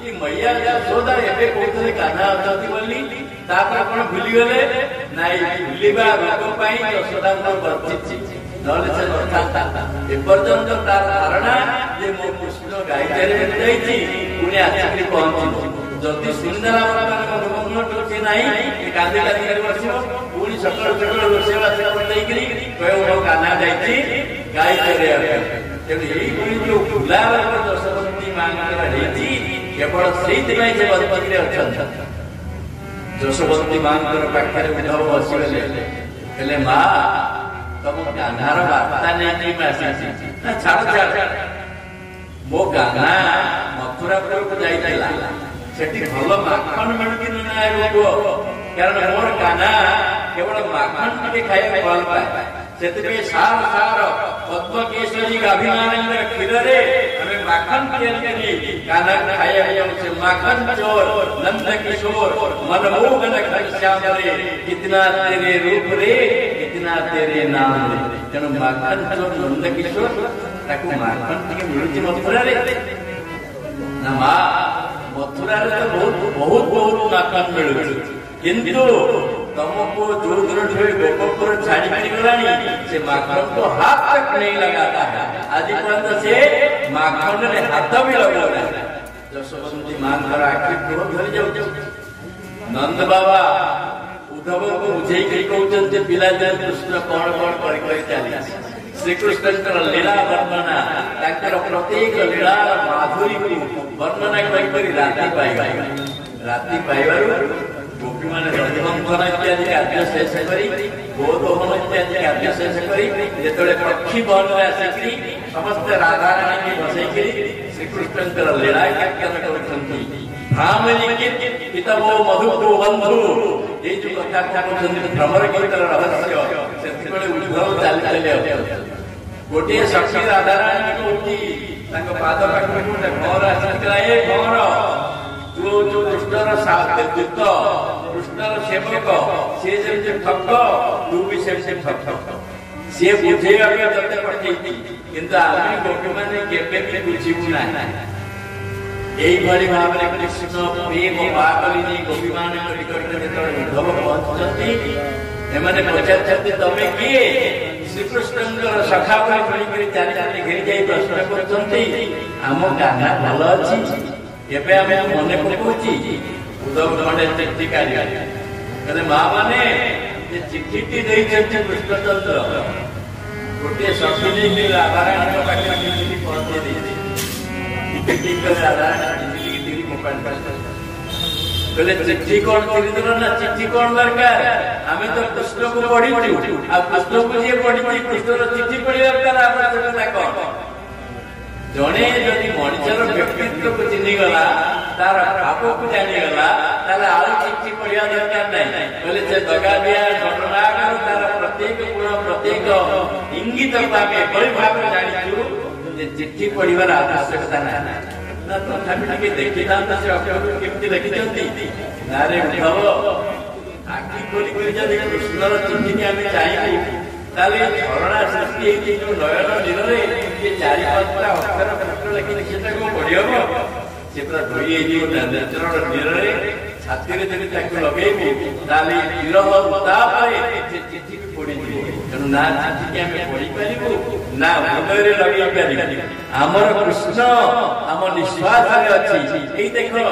ये मैया यशोदा एबे कहते कान्हा अछंती बोली तापर आपण भूली गले नाई भूलिबा रोग पई यशोदा बर्चित नले से नथाता एपर्यंत तार धारणा जे मो कृष्ण गाई तेरे जाईची पुणे आसी पहुंची जदि सुंदर मधुमंगल टोचे नाही कांदी कांदी कर बसियो पुणी सकल सकल रोसेवा से करतई करी कयो कान्हा जाईची गाई तेरे तेणु एई पुणी जो फुलार दशवंती मांगरा हेती केवल सेति में जे बदपति रे अछन दशवंती मांगर पाखरे उद्धव बसिले कहले मां तम कान्हार वार्ता नहीं आसी ना छाड़ छाड़ मो कान्हा मथुरापुर को जाइला सेठी भल माखन मिलुकी ना रोग कारण मोर कान्हा केवल माखन टिके खाए भल पाए सेते सार सार पद्म केसरी अभिमान क्षीर रे हमें माखन करी कान्हा खाए से माखन चोर नंद किशोर मनमोहन घनश्याम रे कितना तेरे रूप रे कितना तेरे नाम रे तेणु माखन चोर नंद किशोर ताकू माखन टिके मिलुची मथुरा रे ना मां मथुरा रे तो बहुत बहुत माखन मिलुची किंतु तुमको दूर दूर गोपपुर छाड़ी पड़ी गलानी से माखन को हाथ तक नहीं लगाता है आज पर्यंत से माखन ने हाथ भी लगा यशोवंती मां आखिर क्रोध धरी जाऊ नंद बाबा उद्धव को बुझे कहते पिला दिन कृष्ण कौन कौन कर चली श्रीकृष्ण लीला वर्णना प्रत्येक लीला माधुरी को वर्णना कर राति पाइबार गोपी मान रजबंधन इत्यादि कार्य शेष करी गोदोहन इत्यादि कार्य शेष करी जेतले पक्षी बन आसिकरी समस्त राधा रानी के बसैकरी श्रीकृष्ण लीला कीर्तन करछंती भामनी के पितवो मधुको बंधु ये जो कथा कहछंती भ्रमर कीर्तन रहस्य सेतिबेले उद्धव चाल चले गोटे साक्षी राधा रानी को तांको पाद पाखरे गोटे घर आसिकला ए घर जो जो कृष्णर दूत कृष्णर सेवक से ठक तू भी से ठक सी बुझेगा तते पठेई किंतु आमे गोपी माने केबे भी बुझिबु ना एई भली भाबरे कृष्ण प्रेम पागलिनी गोपी माने निकट रे जेतले उद्धव पहुंचती एमाने पचारछती तमे किए श्रीकृष्णଙ୍କର सखा परि चारि चारि घेरी जाई प्रश्न करछंती आम गाना भल अछि एबे आमे मने पकोची उद्धव खंडे चिट्ठी काढी कहले मां माने जे चिट्ठी देई छथि कृष्णचंद्र गोटे सखी के राधारानी के पाखे चिट्ठी पहुंचे दे चिट्ठी के राधारानी चिट्ठी की मोबाइल पर कहले चिट्ठी कौन खरीदल ना चिट्ठी कौन दरकार हमें तो कृष्ण को पढ़ी आ कृष्ण को जे पढ़ी कृष्ण रो चिट्ठी पढ़ी दरकार आवश्यकता कौन जने जदि मनुष्यर व्यक्तित्व को चिन्हि गला तार भाव को जानि गला ताले आउ चिट्ठी पढ़िया दरकार नहीं बोले जे दगा दिया घटनाकर तार प्रत्येक गुण प्रत्येक इंगित पाके बड़ी भाव जानिछु जे चिट्ठी पढ़िबार आवश्यकता नहीं ना तथापि के देखिता से अक्षर केमती लिखिछंती नारे उद्धव आखि खोली खोली जदि कृष्णर चिट्ठी के हमें चाहिए ताले झरणा सृष्टि के जो नयन नीरे ये चारि पांचटा अक्षर कृष्ण लिखि सेटा को पढ़ियो से पूरा धोई जो चरण नीरे छाती रे जदि ताको लगेबो ताले विरह उतापे से चिट्ठी भी पढ़ी दिबो तेनु ना चिट्ठी के हमें पढ़ी पारिबो ना हृदय रे लगे पारिबो हमर कृष्ण हम निश्वास रे अछि एई देखो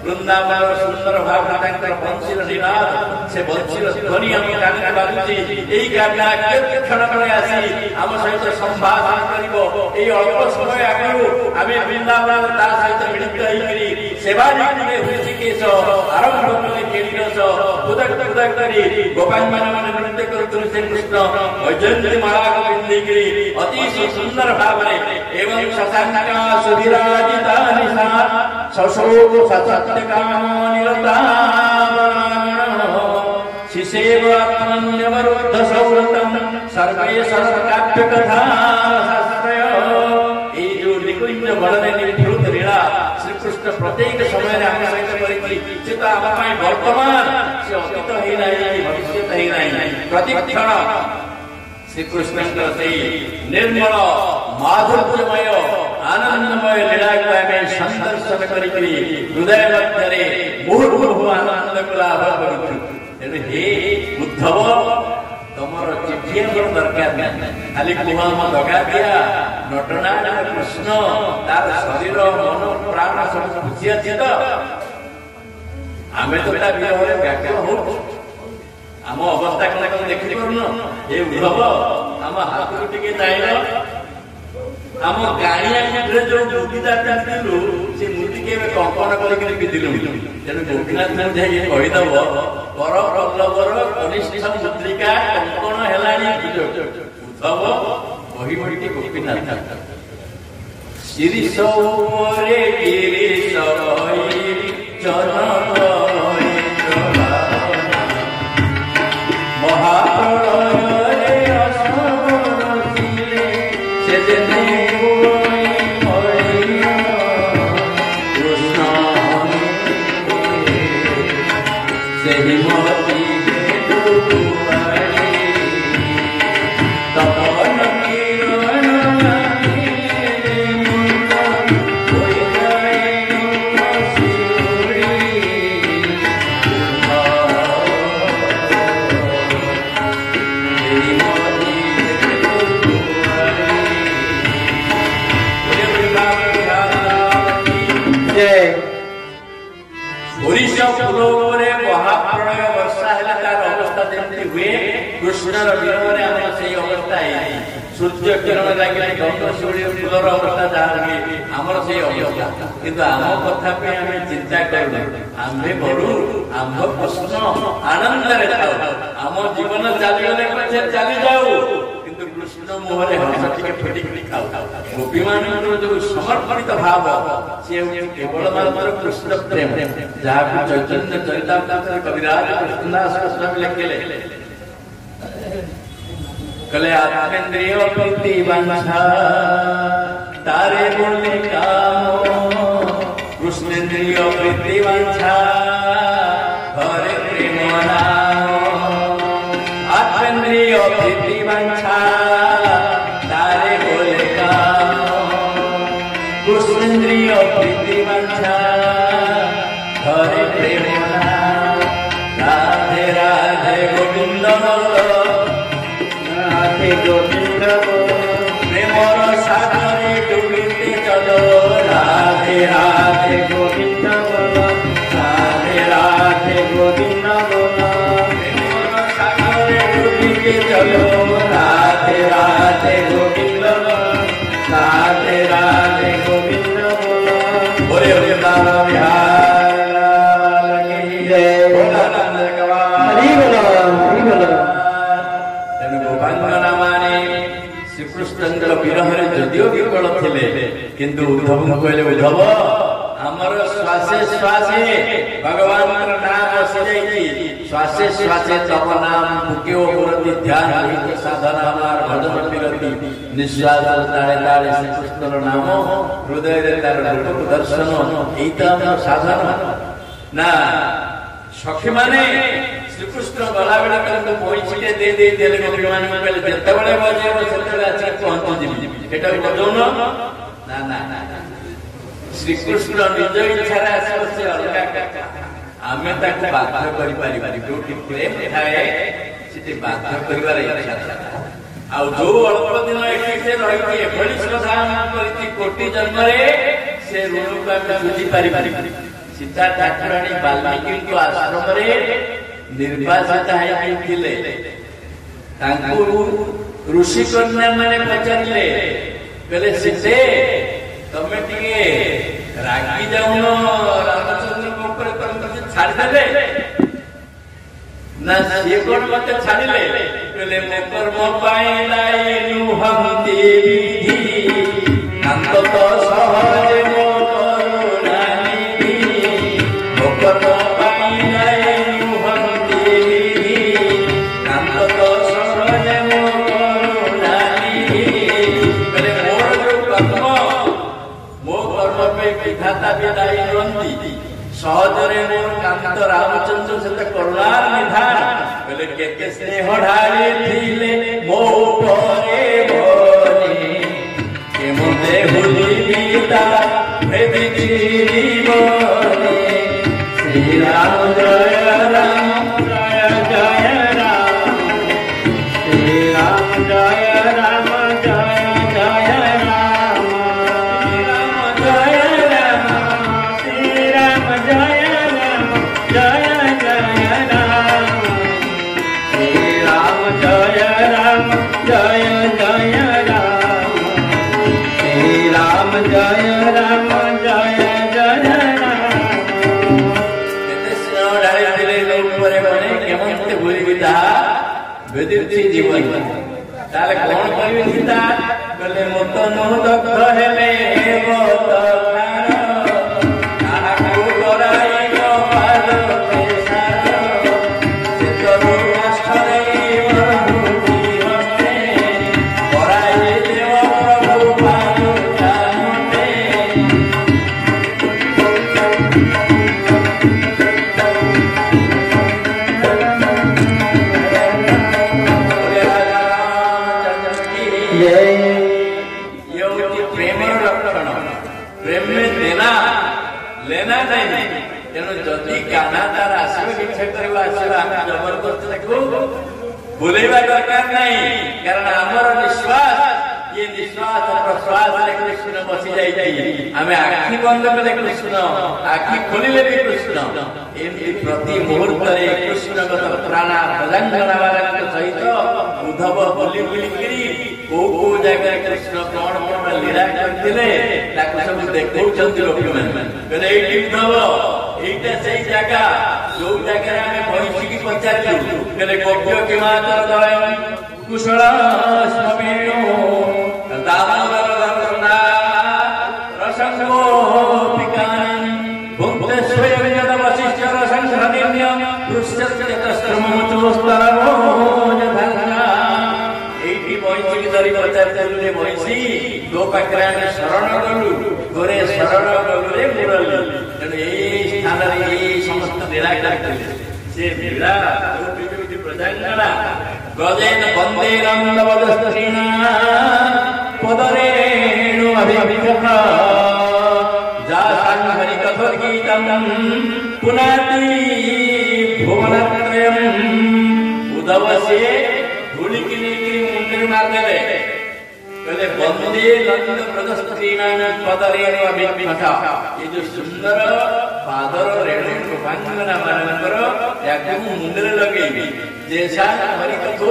वृंदावन सुंदर भाव तांकर बंशीर निनाद से बंशीर ध्वनि हम काने बाजुची एई गाना के क्षण परे आसी हम सहित संभाषण करिवो एई अल्प समय आगु आमे वृंदावन ता सहित मिलित होई सेवा निकले होई केस आरंभ कले केलिरस उदक उदक करी गोपाल माने नृत्य करतु से कृष्ण वैजयंती माला को पिंदिगिरी अति सुंदर भाव रे एवं शशांका सुविराजिता निशा सशोक सत्यकामनिरता शिशेव आत्मन्यवरुद्ध सौरतम सर्वे सर्वकाव्य कथा शास्त्रय ए जो निकुंज बलने निवृत्त लीला श्री कृष्ण प्रत्येक समय रे हम सहित करिछि से तो हम पई वर्तमान से अतीत हे नाही भविष्य हे नाही प्रतिक्षण श्री कृष्ण से निर्मल माधुर्यमय आनंदमय लीला को हमें संदर्शन करी हृदय मध्य मुहुर्मुहु आनंद को लाभ करू हे उद्धव तमर चिट्ठी हमर दरकार नहीं खाली कुह हम दगा दिया नटना कृष्ण तार शरीर मन प्राण सब खुशी अछि तो आमे तो ता विरह रे व्याकुल हो आम अवस्था कौन देखी पारुन ए उद्धव आम हाथ टिके जाइल आम गाड़िया जो मुदिदा पिंधिलु से मुदी के कंकन करके पिंधिलु तेणु गोपीनाथ जाइए कहीदेव कर पल्लवर कनिष्ठ मुद्रिका कंकन हेलानी उद्धव कही बड़ी गोपीनाथ शिरीष रे गिरीश चरण कृष्णर विरोध में से अवस्था है सूर्य किरण लगे गंगा सूर्य फूलर अवस्था जहाँ आमर से अवस्था किंतु आम कथा पे आम चिंता करूँ आम्भे बड़ू आम्भ कृष्ण आनंद आम जीवन चलीगले पछे चली जाऊ किंतु कृष्ण मुहरे हस टिके फटिक खाऊ गोपी मान जो समर्पित भाव से केवल मात्र कृष्ण प्रेम जहाँ चैतन्य चरितामृत कविराज कृष्णदास गोस्वामी लिखले कले आत्मेन्द्रिय प्रीति वांछा तारे बोले कामो कृष्णेन्द्रिय प्रीति वांछा हरे प्रेम नाम आत्मेन्द्रिय प्रीति वांछा गोविंद प्रेमर सागरे डुबिते चलो राधे राधे गोविंद बोलो राधे राधे गोविंद बोलो प्रेमर सागरे डुबिते चलो राधे राधे गोविंद राधे राधे गोविंद बोलो बोले वृंदावन विहार की जय भोलानंद हरि बोलो हरि बोलो तेणु गोपांगना माने श्रीकृष्ण विरह जदिव विकल थे किंतु उद्धव कहले उद्धव आमर श्वासे श्वासे भगवान नाम बसी जाइए श्वासे श्वासे तब नाम मुख्यो मुरति ध्यान साधना भजन विरति निश्वास ताले ताले श्रीकृष्ण नाम हृदय तार रूप दर्शन यही साधन ना सखी माने श्रीकृष्ण गला बेला कहते पैसे दे दे देले गोपी मान कहले जेतेबेले बजेब सेतेबेले आछि पहुंची जिबि एटा बजौन ना ना ना श्रीकृष्ण निज इच्छा रे आसी से अलगा आमे ताको बाध्य करि पारि जोटी प्रेम थाए सिटी बाध्य करिवार इच्छा आ जो अल्प दिन एठी से रही एभली श्रद्धा करिति कोटि जन्म रे से ऋण का सुझी पारि सीता ठाकुराणी वाल्मीकि आश्रम रे निर्वासित है ऋषि कन्या मैंने पचारे कहले सीते तमें टे रागी जाऊन रामचंद्र छाड़देले ना सी कौन मत छाड़े कहले मो कर्म पाइलाइनु हंती विधि नंद तो सहज मो करुणा निधि मो कर्म पाइलाइनु हंती विधि नंद तो सहज मो करुणा निधि कहले मोर जो कर्म मो कर्म पे विधाता विदाई रंती सहजरे मोर कांत रामचंद्र से करुणार निधान कहले केते स्नेह ढाली थिले मो परे बने के मुते भूली बीता भेदी जीवने श्री राम जय राम जय जय राम श्री राम जय राम जय जय राम जय राम श्री राम जय राम जय जय राम श्री राम जय राम जय जय राम श्री राम जय राम जय जय राम केते स्नेह ढाली थिले लोग परे बने के मुते भूली बीता भेदी जीवन ताले कौन करिवे सीता कहले मोतनु दग्ध हेले मोत काहाको कराई गोपाल पेशार से तनु आश्रय मरुति हते कराई देव प्रभु पालु जानते प्रेम लक्षण प्रेम में देना लेना नहीं तेणु जदि गाना तार आसवे इच्छा करवा आसवा आम जबरदस्त बुलेवा दरकार नहीं कारण आमर निश्वास ये निश्वास प्रश्वास कृष्ण बसी जाइए आम आखि बंद कले कृष्ण आखि खोलिले भी कृष्ण एमती प्रति मुहूर्त कृष्ण प्राण भजन सहित उद्धव बुली बुलिकी को जगह कृष्ण कौन कौन लीला करते सब देखते लोक मैंने उद्धव यहीटा से जगह जो जगह आम भैंसी पचारू कहले गोप्य कि मातर दय कुशल स्वेणु दामोदर दर्शना रसंगो पिकान भुक्ते स्वयं यद वशिष्ठ रसंघ्रदिन्य दृश्यते तस्त्रमोचोस्तरमो यथांगा एठी भैंसी धरी पचारू भैंसी गो पाखे आम शरण गलु गोरे शरण गलु रे मुरली तेणु यही स्थान समस्त लीला करते से लीला प्रजांगना गजेन वंदे नंदवदस्त्रीणा पदरेणु अभिविकः जासांहरि कथोर्गीतं पुनाति भुवनत्रयम् उद्धव से धूली की मुंडे ମାରିଦେଲେ କହିଲେ ବନ୍ଦେ ନନ୍ଦ ପ୍ରଦସ୍ତ୍ରୀନାମ ପଦରେଣ ବିମଥା। ଏ ଯୋଉ ସୁନ୍ଦର ପାଦର ରେଣୁ ଗୋପାଙ୍ଗନା ମାନଙ୍କର ୟାକୁ ମୁଁ ମୁଣ୍ଡରେ ଲଗେଇବି। ଜେସା ହରିକଥୋ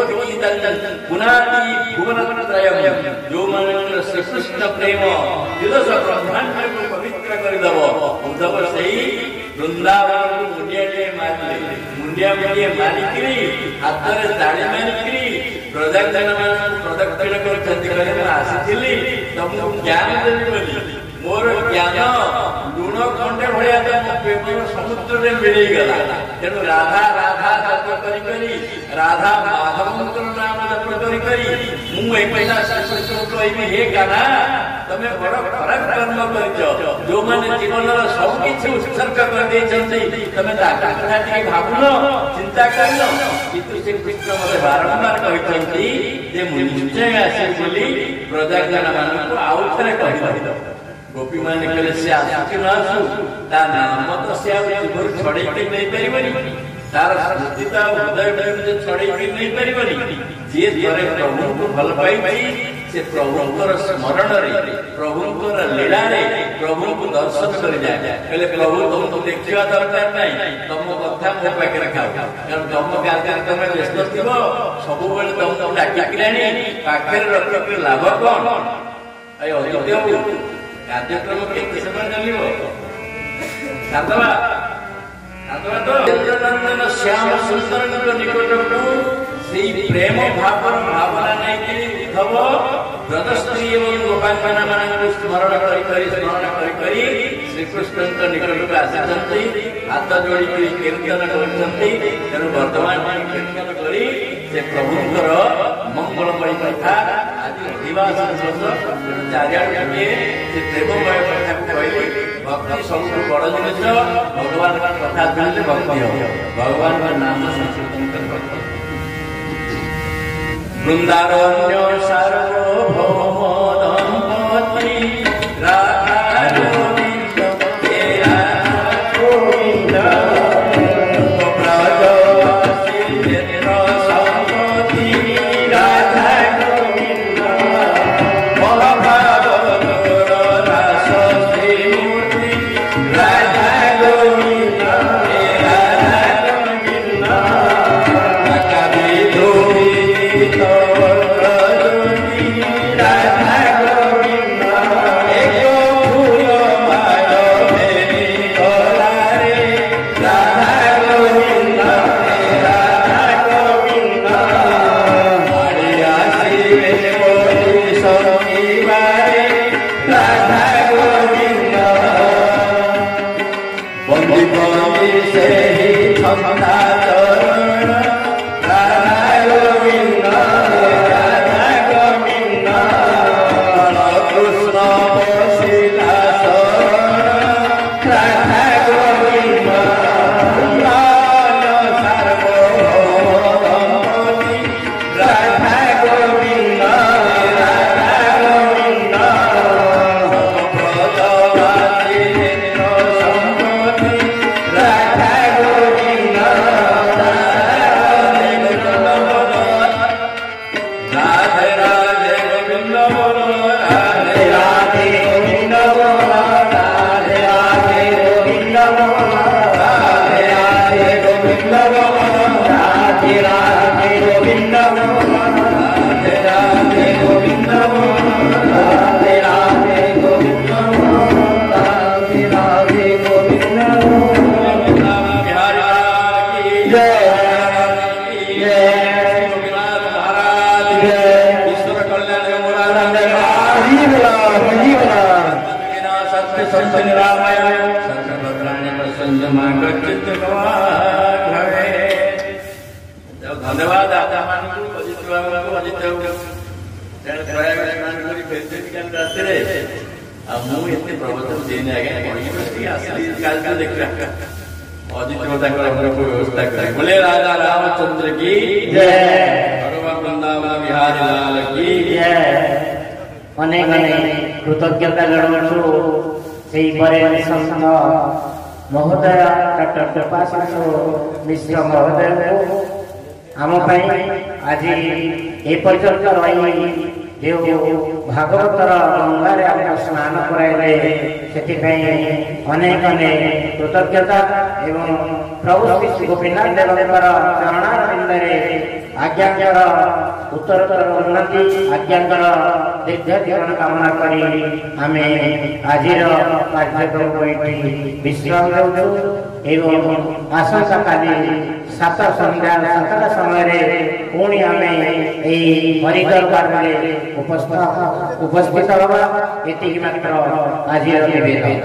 ପୁନାତି ଭୁବନତ୍ରୟମ୍, ଯୋଉମାନଙ୍କର ଶ୍ରୀକୃଷ୍ଣ ପ୍ରେମ ଦିବସ ବ୍ରହ୍ମାଣ୍ଡକୁ ପବିତ୍ର କରିଦବ। ଉଦ୍ଧବ ସେଇ ବୃନ୍ଦାବନକୁ ମୁଣ୍ଡିଆଟିଏ ମାରିଲେ। ମୁଣ୍ଡିଆ ମାରିକିରି ହାତରେ ତାଳି ମାରିକିରି ପ୍ରଜାଜନମାନଙ୍କୁ ପ୍ରଦକ୍ଷିଣ କରୁଛନ୍ତି। କହିଲେ ମୁଁ ଆସିଥିଲି ତମକୁ ଜ୍ଞାନ ଦେବି ବୋଲି, ମୋର ଜ୍ଞାନ ଲୁଣ ଖଣ୍ଡେ ଭଳିଆ ତମ ସମୁଦ୍ରରେ ମିଳେଇଗଲା। ତେଣୁ ରାଧା ରାଧା ଜପ କରି କରି, ରାଧା ମାଧବଙ୍କର ନାମ ଜପ କରି କରି ମୁଁ ଏକଥା ଶ୍ରୀକୃଷ୍ଣ କହିବି, ହେ କାହ୍ନା ତମେ ବଡ ଖରାପ କର୍ମ କରିଛ। ଯୋଉମାନେ ଜୀବନର ସବୁ କିଛି ଉତ୍ସର୍ଗ କରିଦେଇଛନ୍ତି, ତମେ ତାଙ୍କ କଥା ଟିକେ ଭାବୁନ, ଚିନ୍ତା କରିନ। କିନ୍ତୁ ଶ୍ରୀକୃଷ୍ଣ ମତେ ବାରମ୍ବାର କହିଛନ୍ତି ଯେ ମୁଁ ନିଶ୍ଚୟ ଆସିବି ବୋଲି ପ୍ରଜାଜନ ମାନଙ୍କୁ ଆଉ ଥରେ କହିଦେବ। ଗୋପୀ ମାନେ କହିଲେ ସେ ଆସୁ ନ ଆସୁ, ତା ନାମ ତ ସେ ଆଉ ଜୀବନ ଛଡେଇକି ନେଇପାରିବନି, ତାର ସ୍ମୃତି ତ ହୃଦୟ ଛଡେଇକି ନେଇପାରିବନି। ଯିଏ ଥରେ ପ୍ରଭୁଙ୍କୁ ଭଲ ପାଇଛି, ସେ ପ୍ରଭୁଙ୍କର ସ୍ମରଣରେ, ପ୍ରଭୁଙ୍କର ଲୀଳାରେ ପ୍ରଭୁଙ୍କୁ ଦର୍ଶନ କରିଯାଏ। କହିଲେ ପ୍ରଭୁ ତମକୁ ଦେଖିବା ଦରକାର ନାହିଁ, ତମ କଥା ମୋ ପାଖରେ ଖାଉ। କାରଣ ତମ କାର୍ଯ୍ୟରେ ତମେ ବ୍ୟସ୍ତ ଥିବ, ସବୁବେଳେ ତମକୁ ଡାକିଲାଣି, ପାଖରେ ରଖିକି ଲାଭ କଣ? ଅଜିତ କାର୍ଯ୍ୟକ୍ରମ କେତେ ସମୟ ଚାଲିବ? ନନ୍ଦନ ଶ୍ୟାମ ସୁନ୍ଦରଙ୍କ ନିକଟକୁ ସେଇ ପ୍ରେମ ଭାବନା ନେଇକି ଉଦ୍ଧବ ବ୍ରଜସ୍ତ୍ରୀ ଏବଂ ଗୋପାଙ୍ଗନା ମାନଙ୍କୁ ସ୍ମରଣ କରି କରି ଶ୍ରୀକୃଷ୍ଣଙ୍କ ନିକଟକୁ ଆସିଛନ୍ତି। ହାତ ଯୋଡ଼ିକରି କୀର୍ତ୍ତନ କରୁଛନ୍ତି। ତେଣୁ ବର୍ତ୍ତମାନ କୀର୍ତ୍ତନ କରି ସେ ପ୍ରଭୁଙ୍କର ମଙ୍ଗଳମୟ କଥା ଆଜି ଅଧିବାସ ଦିବସ, ଚାରିଆଡ଼େ ସେ ପ୍ରେମମୟ କଥାକୁ କହିଲି। ଭକ୍ତି ସବୁଠୁ ବଡ ଜିନିଷ। ଭଗବାନଙ୍କ କଥା ଶୁଣିଲେ ଭକ୍ତି ହବ, ଭଗବାନଙ୍କ ନାମ ସଂକୀର୍ତ୍ତନ କରି। ବୃନ୍ଦାରଣ୍ୟ ସାର୍ବଭୌମ ଦମ୍ପତି ରାଧା ଗୋବିନ୍ଦ, ହେ ରାଧା ଗୋବିନ୍ଦ, ବ୍ରଜବାସୀ କ୍ଷେତ୍ର ସମ୍ପତ୍ତି ରାଧା ଗୋବିନ୍ଦ, ମହାଭାଗବତର ରାସ ଶ୍ରୀମୂର୍ତ୍ତି ରାଧା ଗୋବିନ୍ଦ, ହେ ରାଧା ଗୋବିନ୍ଦ, କବି ଧୋଇ धन्यवाद दादा मानू अजित बाबू अजित प्रयाग रात्रि मुझे प्रवचन देने आज्ञा देखा अजित व्यवस्था करें। बोले राजा रामचंद्र की जय, भगवान वृंदावन बिहारी लाल की जय। अनेक अनेक कृतज्ञता जनाऊँ से संत महोदय डॉक्टर कृपाशंकर मिश्र महोदय को आम आज एपर्यंत रही जो भागवतर गंगारे आमको स्नान कराइले अनेक अनेक कृतज्ञता एवं प्रभु श्री गोपीनाथ देवकर चरणारविंदे आज्ञाकर उत्तरोत्तर उन्नति आज्ञाकर दीर्घ जीवन कामना करी आमे आजिर कार्यक्रम को विश्राम देउछु एवं आसंता काली 7 संध्या 7टा समय पुणी आमे हरिदरबार में उपस्थित होगा ये मात्र आज निवेदन।